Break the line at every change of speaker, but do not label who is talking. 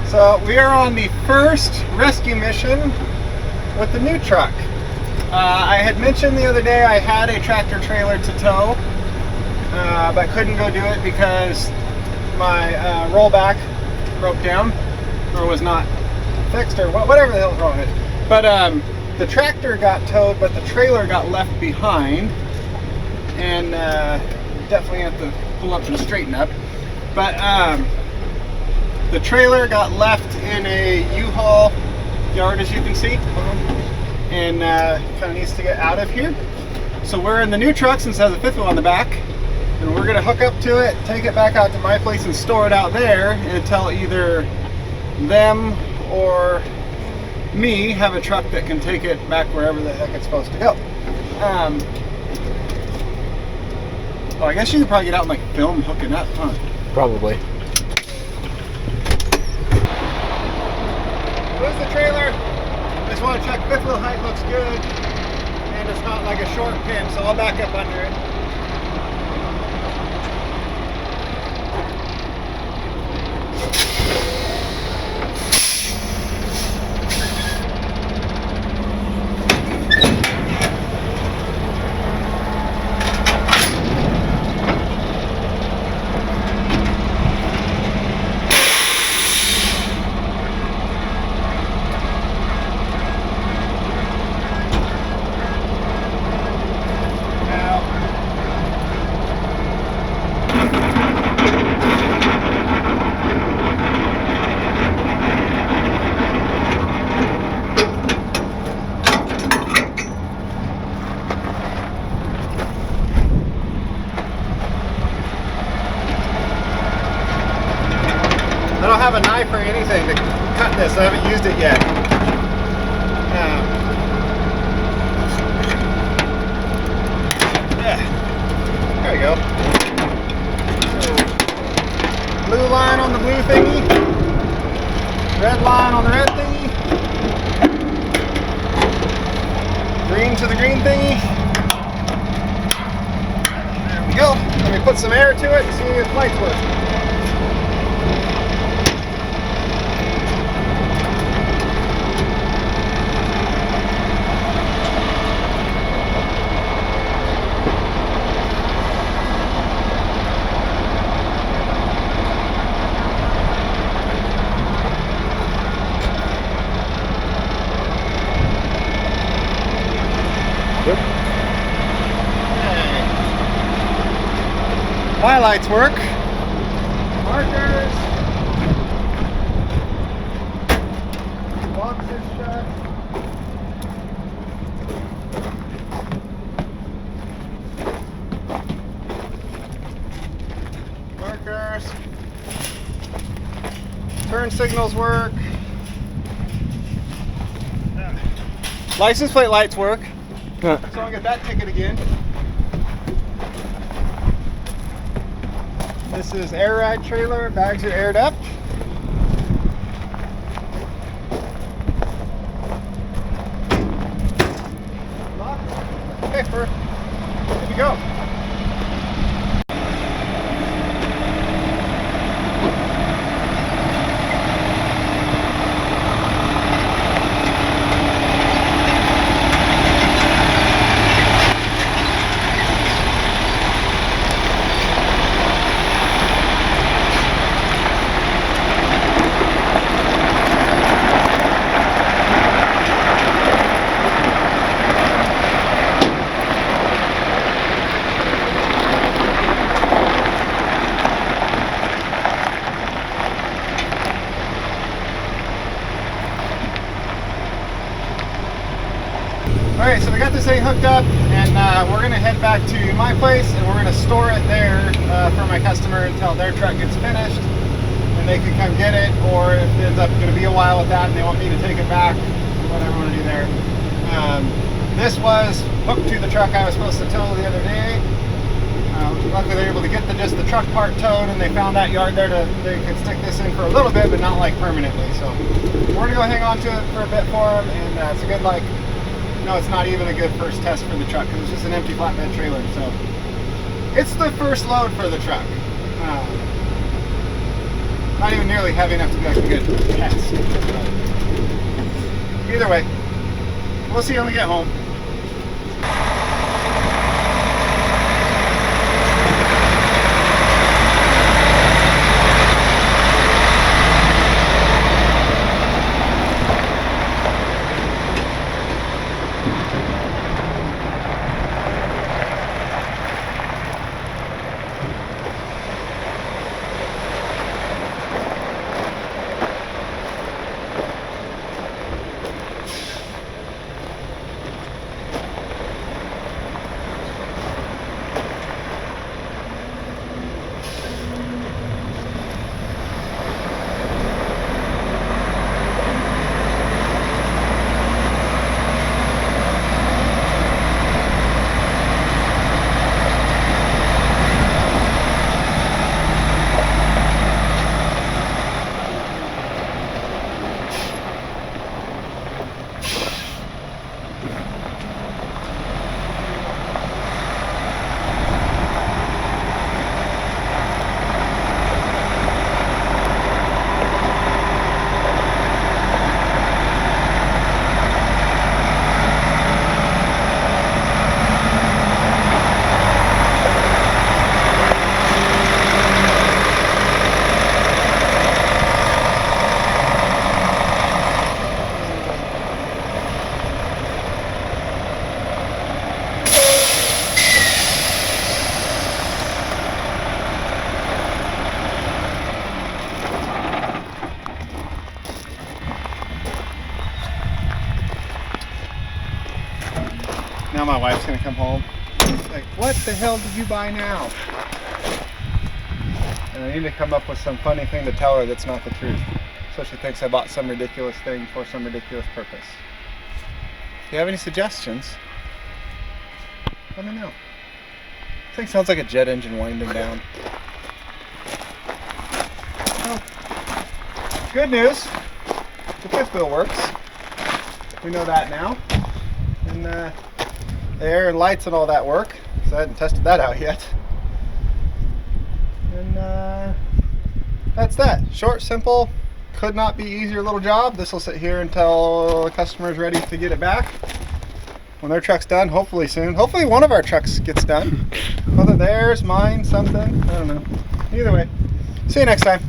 So we are on the first rescue mission with the new truck. I had mentioned the other day I had a tractor trailer to tow, but couldn't go do it because my rollback broke down or was not fixed or whatever the hell's wrong with it. But the tractor got towed, but the trailer got left behind, and definitely have to pull up and straighten up. But the trailer got left in a U-Haul yard, as you can see, and kind of needs to get out of here. So we're in the new truck since it has a fifth wheel on the back, and we're gonna hook up to it, take it back out to my place and store it out there until either them or me have a truck that can take it back wherever the heck it's supposed to go. Oh, I guess you could probably get out and like film hooking up, huh?
Probably.
Here's the trailer. Just want to check fifth wheel height looks good, and it's not like a short pin, so I'll back up under it. I don't have a knife or anything to cut this. I haven't used it yet. There we go. So, blue line on the blue thingy. Red line on the red thingy. Green to the green thingy. There we go. Let me put some air to it and see if lights work. My lights work. Markers. Box is shut. Markers. Turn signals work. License plate lights work. So I'll get that ticket again. This is air ride trailer, bags are aired up. Okay, we're good to go. Alright, so we got this thing hooked up, and we're going to head back to my place, and we're going to store it there for my customer until their truck gets finished, and they can come get it, or if it ends up going to be a while with that and they want me to take it back, whatever I want to do there. This was hooked to the truck I was supposed to tow the other day. Luckily they were able to get just the truck part towed, and they found that yard there they could stick this in for a little bit, but not like permanently. So we're going to go hang on to it for a bit for them, and it's a good no, it's not even a good first test for the truck because it's just an empty flatbed trailer. So it's the first load for the truck. not even nearly heavy enough to be like a good test. Either way, we'll see when we get home. Now my wife's gonna come home. She's like, what the hell did you buy now? And I need to come up with some funny thing to tell her that's not the truth. So she thinks I bought some ridiculous thing for some ridiculous purpose. If you have any suggestions, let me know. This thing sounds like a jet engine winding down. Well, good news, the fifth wheel works. We know that now. And the air and lights and all that work, so I hadn't tested that out yet. And that's that. Short, simple, could not be easier little job. This will sit here until the customer is ready to get it back. When their truck's done, hopefully soon. Hopefully one of our trucks gets done. Whether theirs, mine, something, I don't know. Either way, see you next time.